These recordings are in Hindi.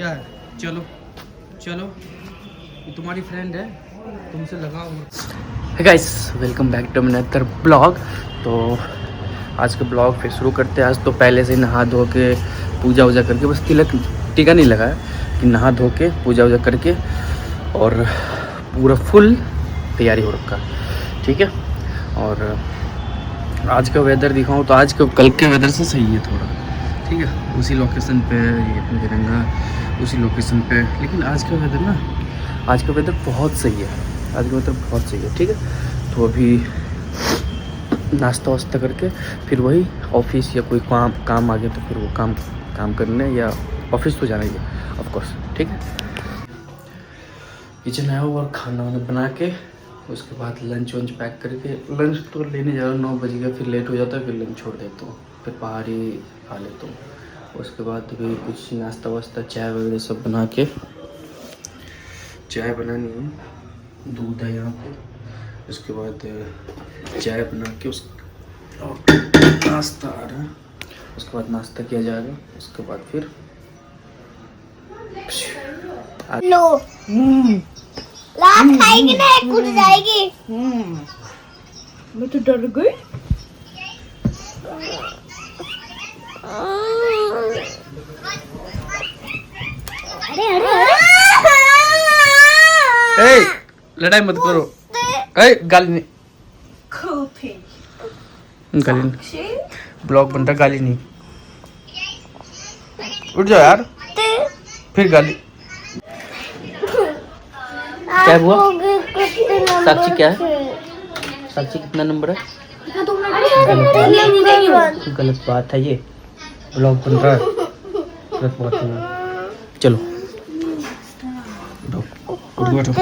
क्या है? चलो चलो, ये तुम्हारी फ्रेंड है, तुमसे लगाओ। Hey guys, welcome back to another blog. तो आज के ब्लॉग फिर शुरू करते हैं। आज तो पहले से नहा धो के पूजा वूजा करके, बस तिलक टीका नहीं लगा है कि नहा धो के पूजा वूजा करके और पूरा फुल तैयारी हो रखा, ठीक है। और आज का वेदर दिखाऊं तो आज का कल के वेदर से सही है थोड़ा, ठीक है। उसी लोकेशन पे ये तिरंगा उसी लोकेशन पे, लेकिन आज का वेदर ना, आज का वेदर बहुत सही है, आज का वेदर बहुत सही है, ठीक है। तो अभी नाश्ता वास्ता करके फिर वही ऑफिस या कोई काम आ गया तो फिर वो काम करने या ऑफिस तो जाना ही है ऑफकोर्स, ठीक है। किचन आया हुआ और खाना वाना बना के उसके बाद लंच वंच पैक करके, लंच तो लेने जा रहा हूँ 9 बज गया, फिर लेट हो जाता है, फिर लंच छोड़ देता हूँ, फिर बाहर ही खा लेता हूँ। उसके बाद भी कुछ नाश्ता वास्ता चाय वगैरह सब बना के, चाय बनानी है, दूध है यहाँ पे। उसके बाद चाय बना के उस नाश्ता आ रहा है, उसके बाद नाश्ता किया जाएगा। उसके बाद फिर लो लात खाएगी ना, एक कूद जाएगी। मैं तो डर गई। अरे अरे अरे ए, लड़ाई मत करो। ए, गाली नहीं, गाली नहीं, ब्लॉग बन रहा, गाली नहीं। उठ जाओ यार, फिर गाली। क्या हुआ? साक्षी क्या है? साक्षी कितना नंबर है? गलत बात है ये, ब्लॉग बन रहा है, गलत बात है। चलो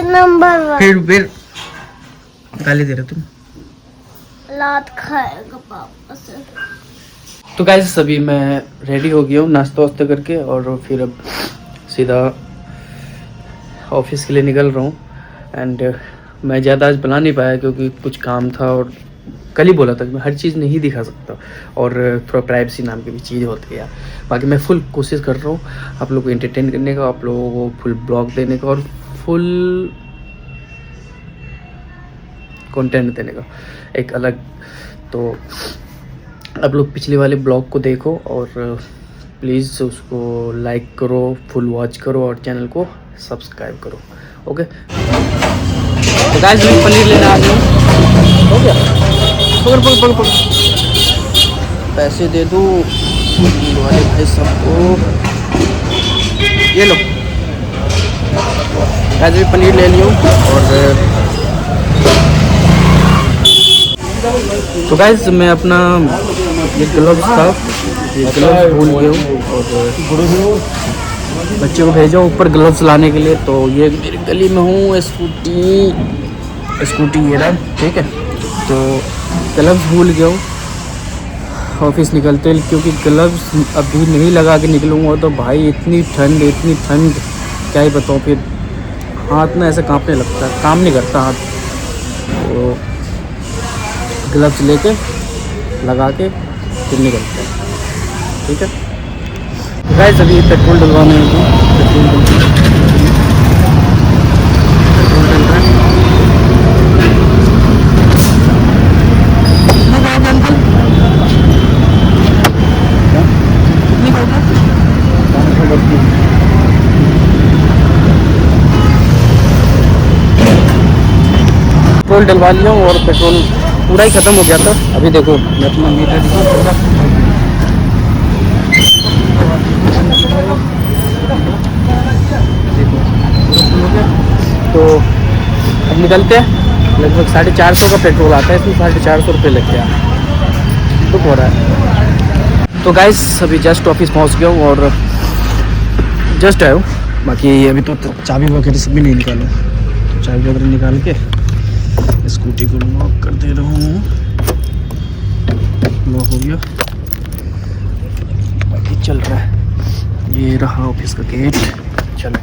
नंबर फिर गाली दे रहे तुम। लात खाएगा पापा से। तो गाइस अभी मैं रेडी हो गया हूँ नाश्ता वास्ता करके, और फिर अब सीधा ऑफिस के लिए निकल रहा हूँ। एंड मैं ज़्यादा आज बना नहीं पाया क्योंकि कुछ काम था, और कल ही बोला था कि मैं हर चीज़ नहीं दिखा सकता, और थोड़ा प्राइवेसी नाम की भी चीज़ होती है। बाकी मैं फुल कोशिश कर रहा हूँ आप लोगों को एंटरटेन करने का, आप लोगों को फुल ब्लॉग देने का और फुल कंटेंट देने का एक अलग। तो आप लोग पिछले वाले ब्लॉग को देखो और प्लीज़ उसको लाइक करो, फुल वॉच करो और चैनल को सब्सक्राइब करो, ओके। तो गाइस मैं पनीर लेने आ गया हूँ, हो गया। पकड़ पैसे दे दो वाले भाई सबको, ये लो। गाइस भी पनीर ले लियो। और तो गाइस मैं अपना ये ग्लव्स था, ये ग्लव्स भूल गया हूँ, और बच्चे को भेजा ऊपर ग्लव्स लाने के लिए। तो ये मेरी गली में हूँ, स्कूटी ये रहा, ठीक है। तो ग्लव्स भूल गया हूँ ऑफिस निकलते, क्योंकि ग्लव्स अभी नहीं लगा के निकलूँगा तो भाई इतनी ठंड क्या ही बताऊँ। फिर हाथ ना ऐसे कांपने लगता है, काम नहीं करता हाथ। तो ग्लव्स लेके लगा के फिर निकलते हैं, ठीक है। गाइस अभी पेट्रोल डलवाने में पेट्रोल डल रहा पेट्रोल डलवा लिया हूँ और पेट्रोल पूरा ही ख़त्म हो गया था। अभी देखो मैं अपना मीटर दिखाऊँ, तो अब निकलते हैं। लगभग 450 का पेट्रोल आता है, इसमें 450 रुपये लग गया, दुख हो रहा है। तो गाइस अभी जस्ट ऑफिस पहुंच गया हूँ और जस्ट आया हूँ। बाकी अभी तो चाबी वगैरह सब भी नहीं निकाला, तो चाबी वगैरह निकाल के स्कूटी को लॉक कर दे रहा हूँ। लॉक हो गया, बाकी चल रहा है। ये रहा ऑफिस का गेट, चलो।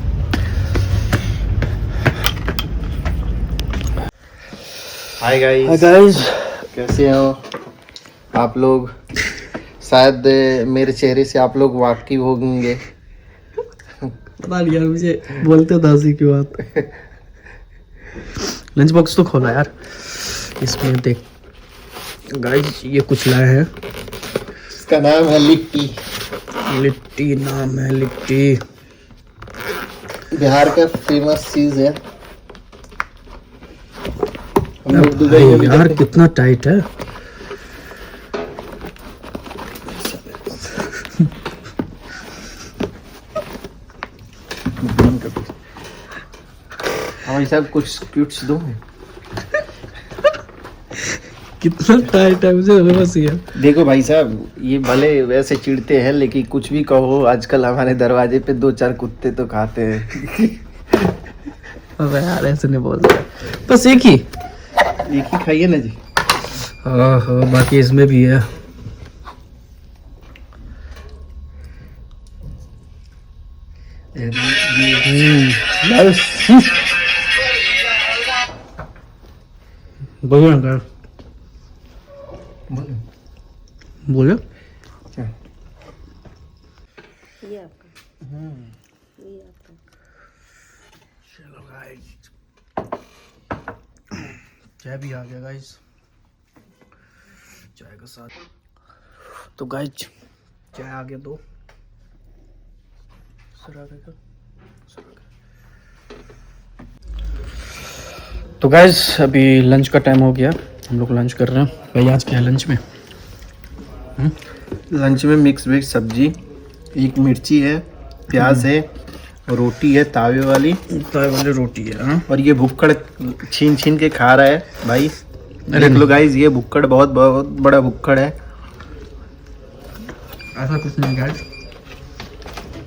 हाय गाइस, कैसे हो आप लोग? शायद मेरे चेहरे से आप लोग वाकिफ होंगे। पता नहीं यार, मुझे बोलते तो हंसी की बात। लंच बॉक्स तो खोला यार, इसमें देख गाइस ये कुछ लाए हैं। इसका नाम है लिट्टी। लिट्टी नाम है, लिट्टी बिहार का फेमस चीज है। हम लोग भाई दुबई में भी यार जाते हैं। कितना टाइट है। भाई साहब कुछ स्क्यूट्स दो। कितना टाइट है, मुझे बस ये। देखो भाई साहब, ये भले वैसे चिढ़ते हैं लेकिन कुछ भी कहो, आजकल हमारे दरवाजे पे 2-4 कुत्ते तो खाते हैं। अबे यार ऐसे नहीं बोल सकते, बस एक ही। एक ही खाइए ना जी। हाँ बाकी इसमें भी है। बोलो ना, बोलो। चलो गाइस, चाय भी आ गया गाइस, चाय के साथ। तो गाइस चाय आ गया, दो सर आ गया। तो गाइस अभी लंच का टाइम हो गया, हम लोग लंच कर रहे हैं। भाई आज क्या है लंच में? लंच में मिक्स वेज सब्जी, एक मिर्ची है, प्याज है, रोटी है तावे वाली रोटी है। हाँ? और ये भुक्कड़ छीन छीन के खा रहा है भाई। देख लो गाइस, ये भुक्कड़ बहुत बहुत बड़ा भुक्कड़ है ऐसा कुछ नहीं गाइस,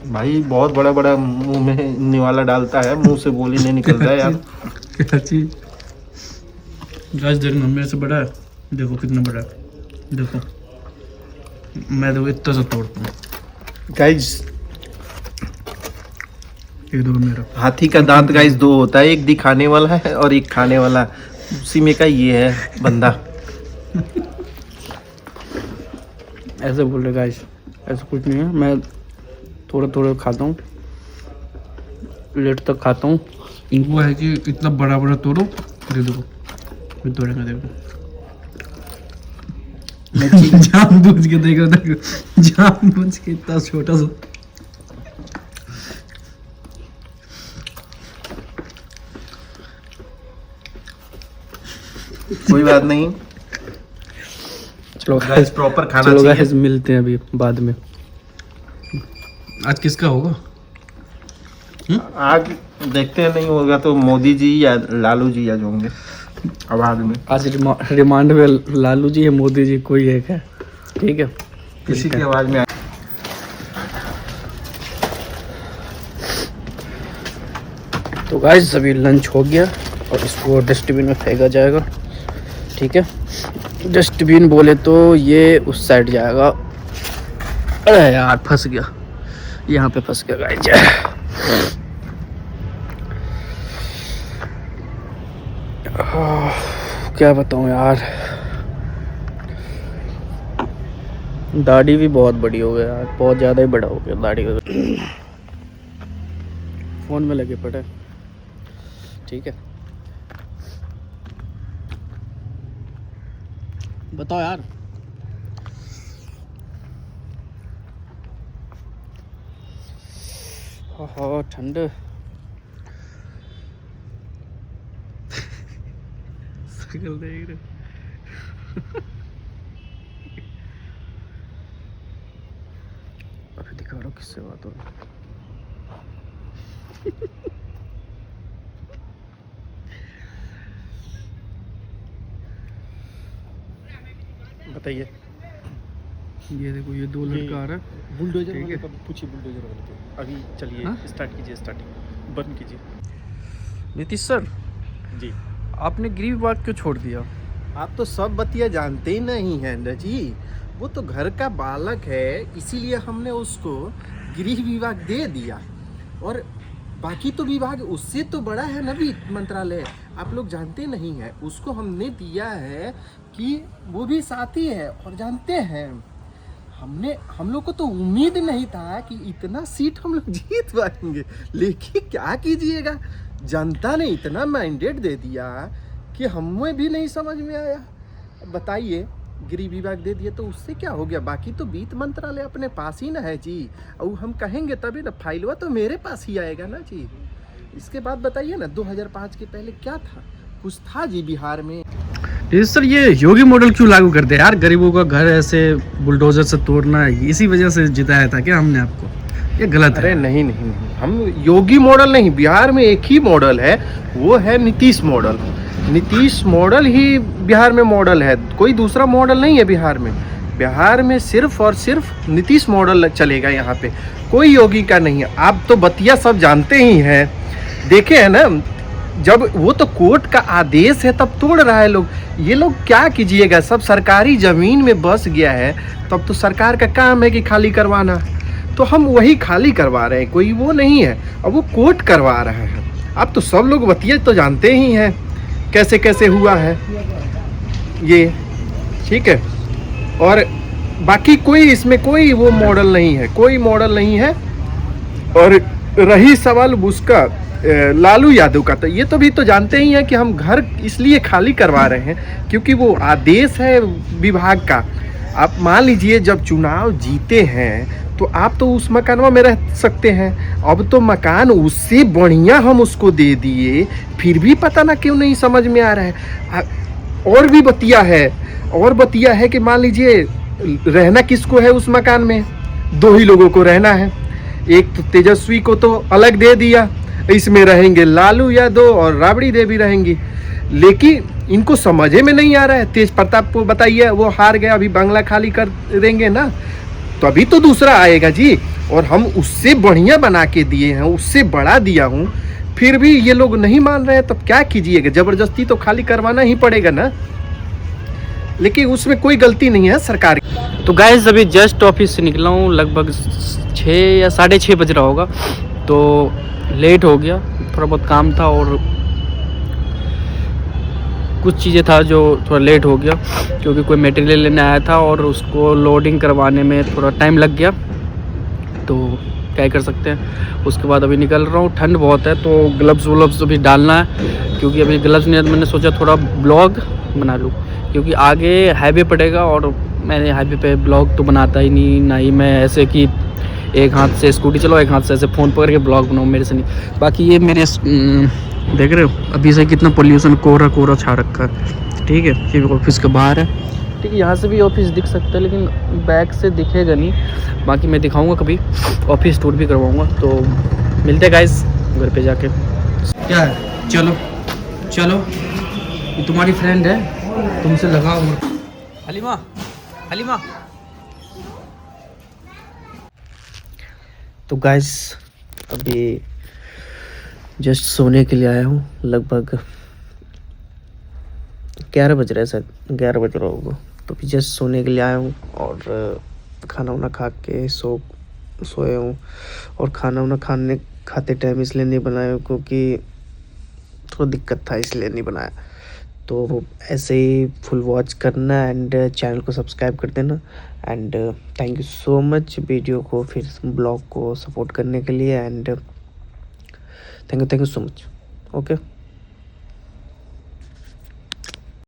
भाई। बहुत बड़ा बड़ा मुंह में निवाला डालता है, मुंह से बोली नहीं निकलता है यार। क्या चीज गाइस, देखो मेरे से बड़ा है, देखो कितना बड़ा है, देखो मैं देखो इतना सा तोड़ता हूँ। गाइस ये देखो मेरा। हाथी का दांत गाइस 2 होता है, एक दिखाने वाला है और एक खाने वाला। उसी में का ये है बंदा। ऐसे बोल रहे गाइस, ऐसा कुछ नहीं है, मैं थोड़ा थोड़ा खाता हूँ, लेट तक खाता हूँ। इनको है कि इतना बड़ा बड़ा तोड़ो, दे दो फिर तोड़ेंगे। देखो जानबूझ के देखो, जानबूझ के इतना छोटा सा। कोई बात नहीं, चलो गाइस प्रॉपर खाना चलो चाहिए। गाइस मिलते हैं अभी बाद में। आज किसका होगा? आज देखते हैं, नहीं होगा तो मोदी जी या लालू जी आज होंगे आवाज में। आज रिमांड में लालू जी या मोदी जी कोई एक है, ठीक है? किसी की आवाज में। तो गाइस अभी लंच हो गया और इसको डस्टबिन में फेंका जाएगा, ठीक है? डस्टबिन बोले तो ये उस साइड जाएगा। अरे यार फंस गया, यहाँ पे फंस गया गाइस। क्या बताऊँ यार, दाढ़ी भी बहुत बड़ी हो गई यार, बहुत ज़्यादा ही बड़ा हो गया दाढ़ी का। फ़ोन में लगे पड़े, ठीक है? बताओ यार। हाँ ठंड। शकल देख रहे, अभी दिखा रहा हूँ किससे बात हो रही। बताइए। ये देखो ये 2 लड़का आ रहा है, बुलडोजर ठीक वाले है। का पूछिए, बुलडोजर वाले को। अभी चलिए हाँ? स्टार्ट कीजिए, स्टार्टिंग बंद कीजिए। नीतीश सर, जी आपने गृह विभाग क्यों छोड़ दिया? आप तो सब बतिया जानते ही नहीं है ना जी। वो तो घर का बालक है, इसीलिए हमने उसको गृह विभाग दे दिया। और बाकी तो विभाग उससे तो बड़ा है ना वित्त मंत्रालय, आप लोग जानते नहीं हैं। उसको हमने दिया है कि वो भी साथी है। और जानते हैं हम लोग को तो उम्मीद नहीं था कि इतना सीट हम लोग जीत पाएंगे, लेकिन क्या कीजिएगा, जनता ने इतना मैंडेट दे दिया कि हमें भी नहीं समझ में आया। बताइए, गृह विभाग दे दिया तो उससे क्या हो गया, बाकी तो वित्त मंत्रालय अपने पास ही ना है जी, और हम कहेंगे तभी ना, फाइलवा तो मेरे पास ही आएगा ना जी। इसके बाद बताइए ना, 2005 के पहले क्या था, कुछ था जी बिहार में? सर ये योगी मॉडल क्यों लागू करते हैं यार, गरीबों का घर ऐसे बुलडोजर से तोड़ना, इसी वजह से जिताया था क्या हमने आपको? ये गलत है। अरे नहीं, हम योगी मॉडल नहीं, बिहार में एक ही मॉडल है, वो है नीतीश मॉडल। नीतीश मॉडल ही बिहार में मॉडल है, कोई दूसरा मॉडल नहीं है बिहार में। बिहार में सिर्फ और सिर्फ नीतीश मॉडल चलेगा, यहाँ पे कोई योगी का नहीं है। आप तो बतिया सब जानते ही हैं, देखे हैं ना, जब वो तो कोर्ट का आदेश है तब तोड़ रहा है लोग। ये लोग क्या कीजिएगा, सब सरकारी ज़मीन में बस गया है, तब तो सरकार का काम है कि खाली करवाना, तो हम वही खाली करवा रहे हैं, कोई वो नहीं है। अब वो कोर्ट करवा रहा है। अब तो सब लोग बतिया तो जानते ही हैं कैसे कैसे हुआ है ये, ठीक है। और बाकी कोई इसमें कोई वो मॉडल नहीं है, कोई मॉडल नहीं है। और रही सवाल उसका लालू यादव का, तो ये तो भी तो जानते ही हैं कि हम घर इसलिए खाली करवा रहे हैं क्योंकि वो आदेश है विभाग का। आप मान लीजिए जब चुनाव जीते हैं तो आप तो उस मकानवा में रह सकते हैं, अब तो मकान उससे बढ़िया हम उसको दे दिए, फिर भी पता ना क्यों नहीं समझ में आ रहा है। और भी बतिया है कि मान लीजिए रहना किसको है उस मकान में, 2 ही लोगों को रहना है, एक तो तेजस्वी को तो अलग दे दिया, इसमें रहेंगे लालू यादव और राबड़ी देवी रहेंगी, लेकिन इनको समझ में नहीं आ रहा है। तेज प्रताप को बताइए, वो हार गया, अभी बंगला खाली कर देंगे ना, तो अभी तो दूसरा आएगा जी, और हम उससे बढ़िया बना के दिए हैं, उससे बड़ा दिया हूँ, फिर भी ये लोग नहीं मान रहे हैं, तब क्या कीजिएगा, जबरदस्ती तो खाली करवाना ही पड़ेगा ना, लेकिन उसमें कोई गलती नहीं है सरकार की। तो गाइस अभी जस्ट ऑफिस से निकला हूँ, लगभग 6 या 6:30 बज रहा होगा, तो लेट हो गया, थोड़ा बहुत काम था और कुछ चीज़ें था जो थोड़ा लेट हो गया, क्योंकि कोई मटेरियल लेने आया था और उसको लोडिंग करवाने में थोड़ा टाइम लग गया, तो क्या ही कर सकते हैं। उसके बाद अभी निकल रहा हूँ, ठंड बहुत है तो ग्लव्स अभी डालना है, क्योंकि अभी ग्लव्स नहीं, मैंने सोचा थोड़ा ब्लॉग बना लूँ, क्योंकि आगे हाईवे पड़ेगा और मैंने हाईवे पे ब्लॉग तो बनाता ही नहीं, ना ही मैं ऐसे कि एक हाथ से स्कूटी चलाओ, एक हाथ से ऐसे फ़ोन पकड़ के ब्लॉग बनाओ, मेरे से नहीं। बाकी ये मेरे देख रहे हो अभी से कितना पोल्यूशन, कोहरा छा रखा है, ठीक है। ये ऑफिस के बाहर है, ठीक है, यहाँ से भी ऑफिस दिख सकता है, लेकिन बैक से दिखेगा नहीं। बाकी मैं दिखाऊंगा, कभी ऑफिस टूर भी करवाऊंगा, तो मिलते हैं गाइस घर पे जाके। क्या है, चलो ये तुम्हारी फ्रेंड है, तुमसे लगाओ। हलीमा तो गाइस अभी जस्ट सोने के लिए आया हूँ, लगभग 11 बज रहा है, शायद 11 बज रहा होगा, तो अभी जस्ट सोने के लिए आया हूँ और खाना वाना खा के सोया हूँ। और खाना वाना खाते टाइम इसलिए नहीं बनाया क्योंकि थोड़ा दिक्कत था, इसलिए नहीं बनाया। तो ऐसे ही फुल वॉच करना एंड चैनल को सब्सक्राइब कर देना, and thank you so much video को, फिर ब्लॉग को सपोर्ट करने के लिए, and thank you so much. Okay.